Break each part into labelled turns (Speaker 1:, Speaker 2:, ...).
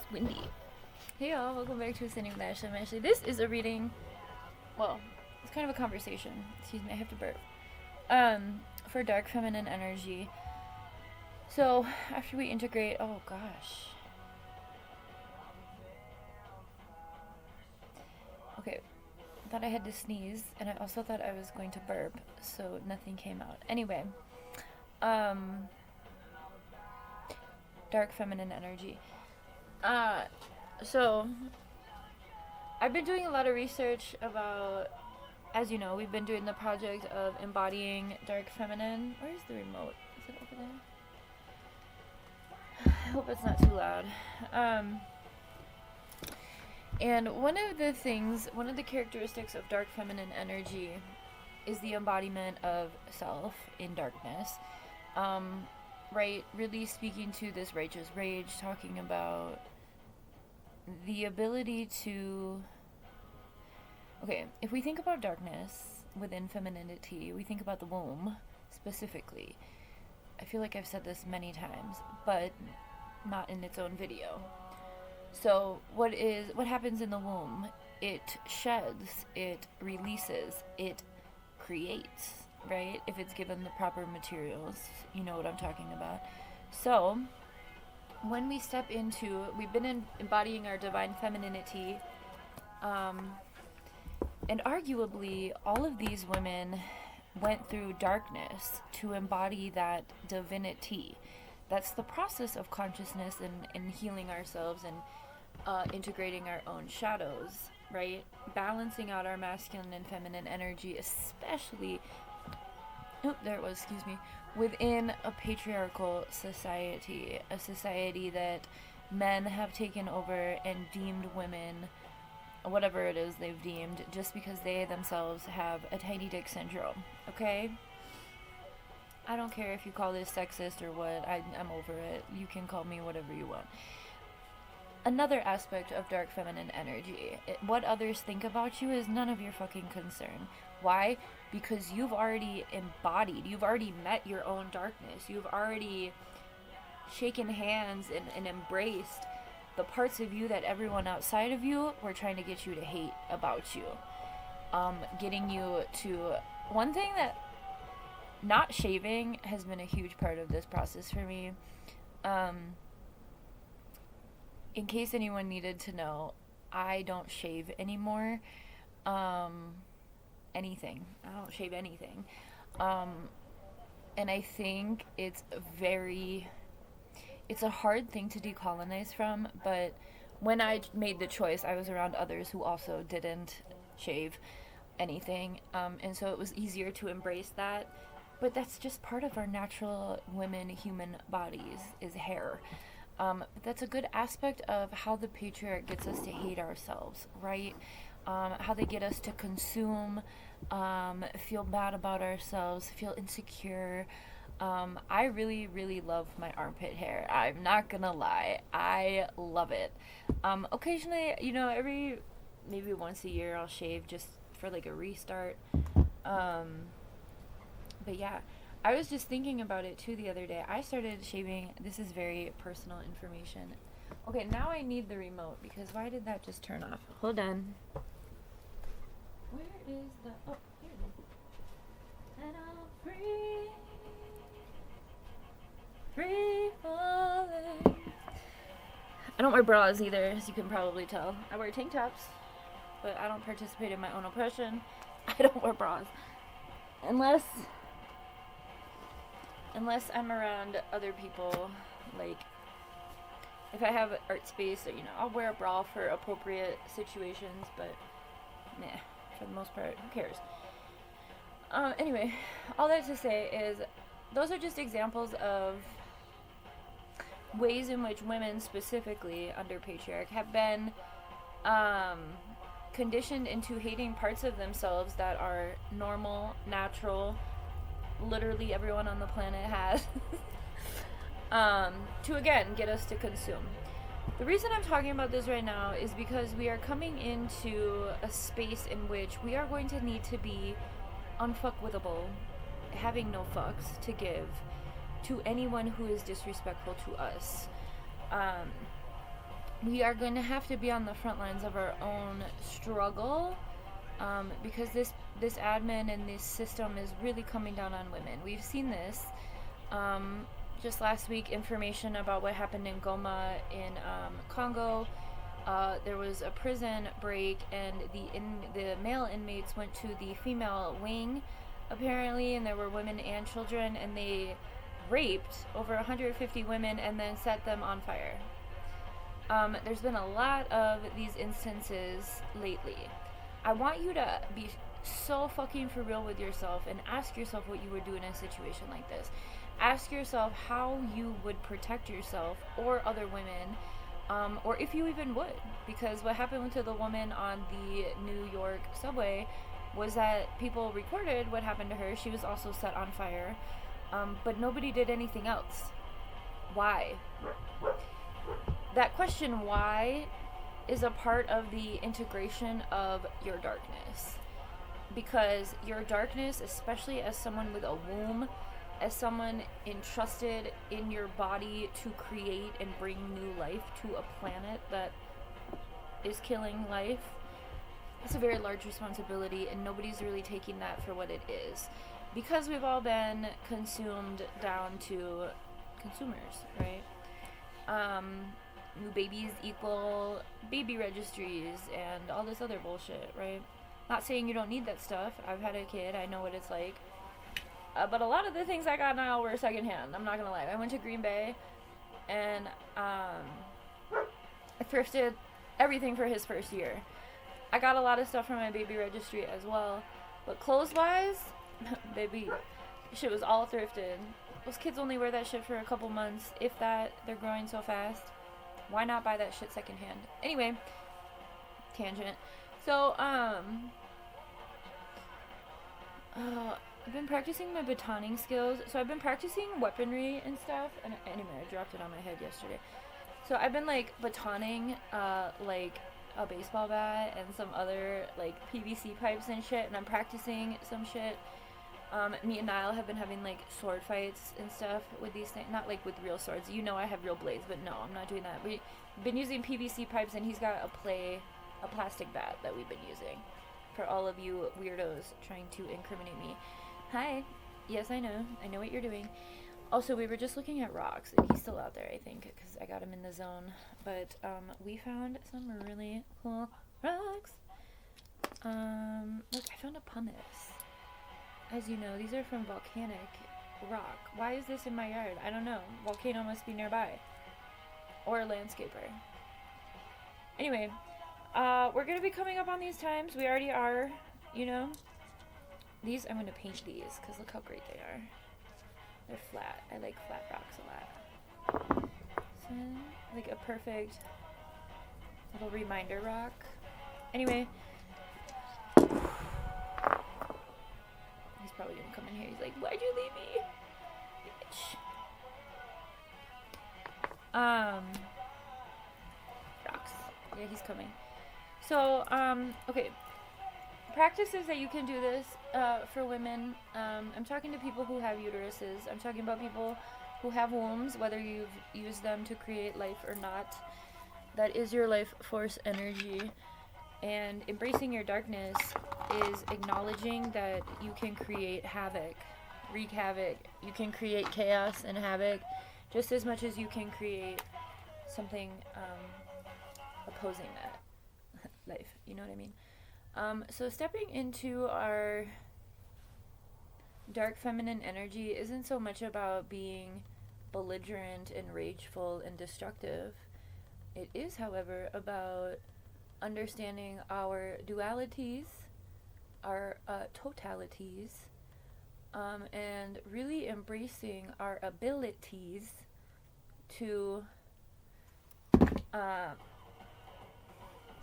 Speaker 1: It's windy. Hey y'all, welcome back to Sitting with Ashley. This is a reading. Well, it's kind of a conversation. Excuse me, I have to burp. For dark feminine energy. So after we integrate, oh gosh. Okay, I thought I had to sneeze, and I also thought I was going to burp, so nothing came out. Anyway, dark feminine energy. So I've been doing a lot of research about, as you know, we've been doing the project of embodying dark feminine. Where's the remote? Is it over there? I hope it's not too loud. And one of the characteristics of dark feminine energy is the embodiment of self in darkness. Right? Really speaking to this righteous rage, talking about the ability to... Okay, if we think about darkness within femininity, we think about the womb specifically. I feel like I've said this many times, but not in its own video. So what happens in the womb? It sheds, it releases, it creates, right? If it's given the proper materials, you know what I'm talking about. So when we step into, we've been embodying our divine femininity, and arguably all of these women went through darkness to embody that divinity. That's the process of consciousness and healing ourselves and integrating our own shadows, right? Balancing out our masculine and feminine energy, especially, within a patriarchal society, a society that men have taken over and deemed women, whatever it is they've deemed, just because they themselves have a tiny dick syndrome, okay? I don't care if you call this sexist or what, I'm over it. You can call me whatever you want. Another aspect of dark feminine energy, what others think about you is none of your fucking concern. Why? Because you've already embodied, you've already met your own darkness, you've already shaken hands and embraced the parts of you that everyone outside of you were trying to get you to hate about you. Getting you to... One thing that... Not shaving has been a huge part of this process for me. In case anyone needed to know, I don't shave anymore. Anything. I don't shave anything. And I think it's a hard thing to decolonize from, but when I made the choice, I was around others who also didn't shave anything. And so it was easier to embrace that. But that's just part of our natural women human bodies, is hair. But that's a good aspect of how the patriarch gets us to hate ourselves, right? How they get us to consume, feel bad about ourselves, feel insecure. I really, really love my armpit hair. I'm not gonna lie. I love it. Occasionally, maybe once a year I'll shave just for like a restart. But yeah, I was just thinking about it too the other day. I started shaving. This is very personal information. Okay, now I need the remote because why did that just turn off? Hold on. Where is the... Oh, here it is. And I'm free. Free falling. I don't wear bras either, as you can probably tell. I wear tank tops, but I don't participate in my own oppression. I don't wear bras. Unless I'm around other people, like, if I have art space, I'll wear a bra for appropriate situations, but, nah, for the most part, who cares? Anyway, all that to say is, those are just examples of ways in which women, specifically under patriarch, have been, conditioned into hating parts of themselves that are normal, natural, literally everyone on the planet has, to again get us to consume. The reason I'm talking about this right now is because we are coming into a space in which we are going to need to be unfuckwithable, having no fucks to give to anyone who is disrespectful to us. we are going to have to be on the front lines of our own struggle, because this admin and this system is really coming down on women. We've seen this just last week, information about what happened in Goma in Congo. There was a prison break, and the male inmates went to the female wing, apparently, and there were women and children, and they raped over 150 women and then set them on fire. There's been a lot of these instances lately. I want you to be so fucking for real with yourself and ask yourself what you would do in a situation like this. Ask yourself how you would protect yourself or other women, or if you even would. Because what happened to the woman on the New York subway was that people recorded what happened to her. She was also set on fire, but nobody did anything else. Why? That question, why, is a part of the integration of your darkness. Because your darkness, especially as someone with a womb, as someone entrusted in your body to create and bring new life to a planet that is killing life, it's a very large responsibility, and nobody's really taking that for what it is. Because we've all been consumed down to consumers, right? New babies equal baby registries and all this other bullshit, right? Not saying you don't need that stuff. I've had a kid. I know what it's like. But a lot of the things I got now were secondhand. I'm not gonna lie. I went to Green Bay, and I thrifted everything for his first year. I got a lot of stuff from my baby registry as well. But clothes-wise, baby, shit was all thrifted. Those kids only wear that shit for a couple months, if that. They're growing so fast. Why not buy that shit secondhand? Anyway, tangent. So, I've been practicing my batoning skills. So I've been practicing weaponry and stuff. And anyway, I dropped it on my head yesterday. So I've been, like, batoning, like, a baseball bat and some other, like, PVC pipes and shit. And I'm practicing some shit. Me and Niall have been having, like, sword fights and stuff with these things. Not, like, with real swords. You know I have real blades, but no, I'm not doing that. We've been using PVC pipes, and he's got a plastic bat that we've been using. For all of you weirdos trying to incriminate me. Hi. Yes, I know. I know what you're doing. Also, we were just looking at rocks. He's still out there, I think, because I got him in the zone. But, we found some really cool rocks. Look, I found a pumice. As you know, these are from volcanic rock. Why is this in my yard? I don't know. Volcano must be nearby. Or a landscaper. Anyway, we're going to be coming up on these times. We already are, you know. These, I'm going to paint these, because look how great they are. They're flat. I like flat rocks a lot. So, like a perfect little reminder rock. Anyway. He's probably going to come in here. He's like, why'd you leave me? Bitch. Rocks. Yeah, he's coming. So, okay. Practices that you can do this for women. I'm talking to people who have uteruses. I'm talking about people who have wombs, whether you've used them to create life or not. That is your life force energy. And embracing your darkness is acknowledging that you can create havoc, wreak havoc. You can create chaos and havoc just as much as you can create something opposing that life. You know what I mean? So stepping into our dark feminine energy isn't so much about being belligerent and rageful and destructive. It is, however, about understanding our dualities, our totalities, and really embracing our abilities to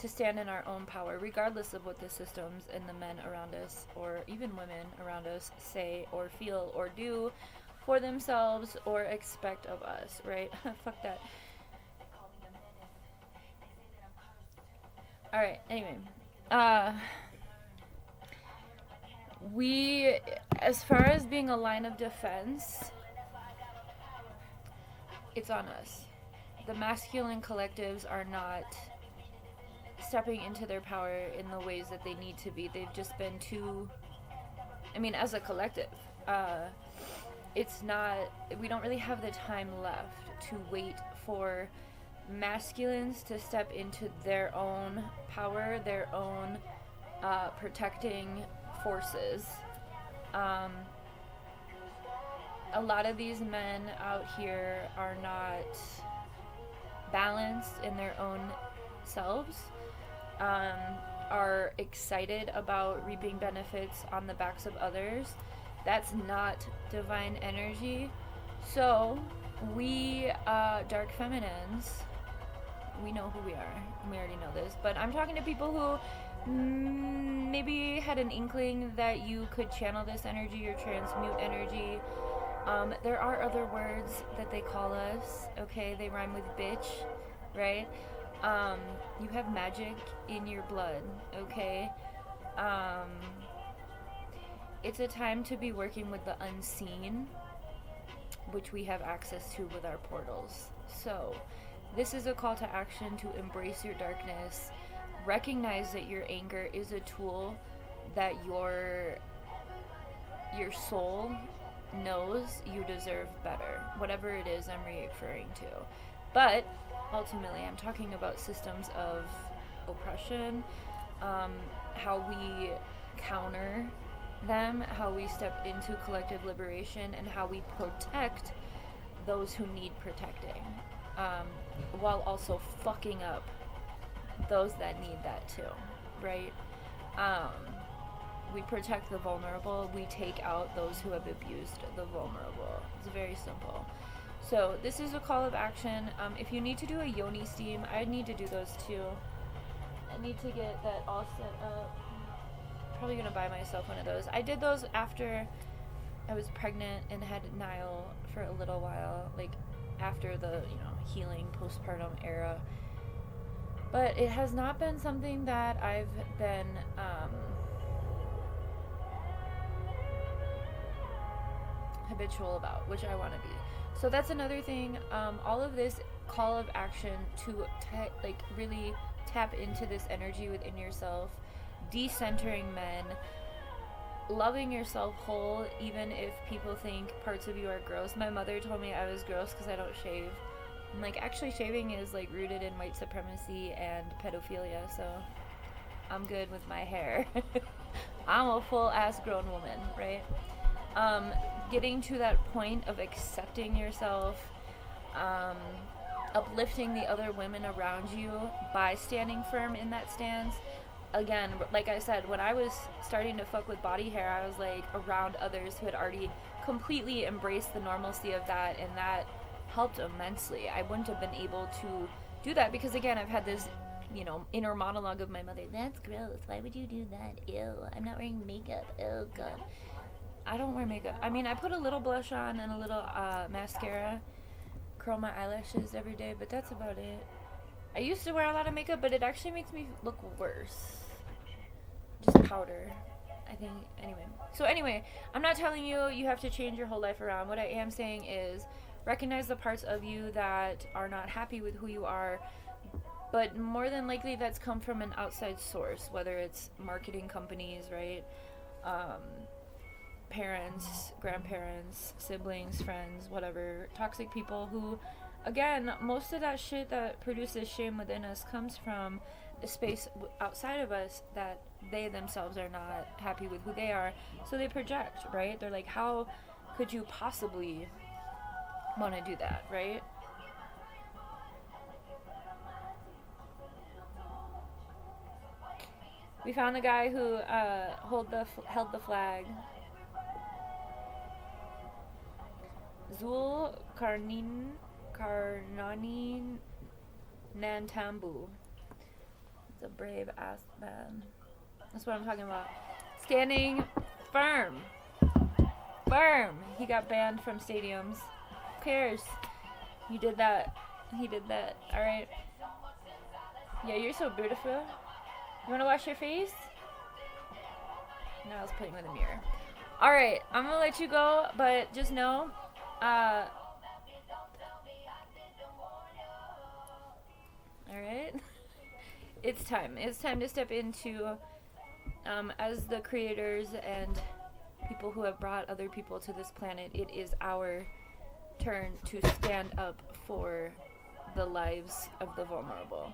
Speaker 1: stand in our own power, regardless of what the systems and the men around us, or even women around us, say or feel or do for themselves or expect of us, right? Fuck that. Alright, anyway. We, as far as being a line of defense, it's on us. the masculine collectives are not stepping into their power in the ways that they need to be. They've just been too, I mean, as a collective, it's not, we don't really have the time left to wait for masculines to step into their own power, their own protecting forces. A lot of these men out here are not balanced in their own selves, are excited about reaping benefits on the backs of others. That's not divine energy. So we dark feminines, we know who we are. We already know this, but I'm talking to people who maybe had an inkling that you could channel this energy or transmute energy. There are other words that they call us, okay? They rhyme with bitch, right? You have magic in your blood, okay? It's a time to be working with the unseen, which we have access to with our portals. So, this is a call to action to embrace your darkness. Recognize that your anger is a tool that your soul knows you deserve better. Whatever it is I'm referring to. But, ultimately, I'm talking about systems of oppression, how we counter them, how we step into collective liberation, and how we protect those who need protecting, while also fucking up those that need that too, right? We protect the vulnerable, we take out those who have abused the vulnerable. It's very simple. So this is a call of action. If you need to do a yoni steam, I need to do those too. I need to get that all set up. Probably gonna buy myself one of those. I did those after I was pregnant and had Niall for a little while, like after the, healing postpartum era. But it has not been something that I've been habitual about, which I want to be. So that's another thing. All of this call of action to really tap into this energy within yourself, decentering men, loving yourself whole, even if people think parts of you are gross. My mother told me I was gross because I don't shave. I'm like, actually, shaving is like rooted in white supremacy and pedophilia, so I'm good with my hair. I'm a full-ass grown woman, right? Getting to that point of accepting yourself, uplifting the other women around you by standing firm in that stance. Again, like I said, when I was starting to fuck with body hair, I was like around others who had already completely embraced the normalcy of that, and that helped immensely. I wouldn't have been able to do that because, again, I've had this, inner monologue of my mother. That's gross. Why would you do that? Ew. I'm not wearing makeup. Oh, God. I don't wear makeup. I mean, I put a little blush on and a little mascara, curl my eyelashes every day, but that's about it. I used to wear a lot of makeup, but it actually makes me look worse. Just powder, I think. Anyway, I'm not telling you have to change your whole life around. What I am saying is recognize the parts of you that are not happy with who you are, but more than likely that's come from an outside source, whether it's marketing companies, right? Parents, grandparents, siblings, friends, whatever, toxic people who, again, most of that shit that produces shame within us comes from a space outside of us that they themselves are not happy with who they are, so they project, right? They're like, how could you possibly want to do that, right? We found the guy who held the flag. Zul Karnani Nantambu. It's a brave ass man. That's what I'm talking about. Standing firm. He got banned from stadiums. Who cares? You did that. He did that. Alright. Yeah, you're so beautiful. You wanna wash your face? No, I was playing with a mirror. Alright, I'm gonna let you go, but just know, it's time. It's time to step into, as the creators and people who have brought other people to this planet, it is our turn to stand up for the lives of the vulnerable.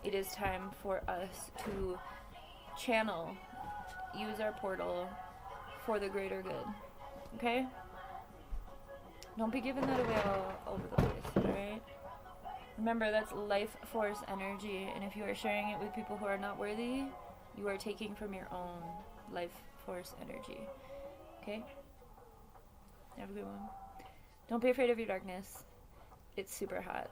Speaker 1: It is time for us to channel, use our portal for the greater good. Okay? Don't be giving that away all over the place, alright? Remember, that's life force energy, and if you are sharing it with people who are not worthy, you are taking from your own life force energy. Okay? Have a good one. Don't be afraid of your darkness. It's super hot.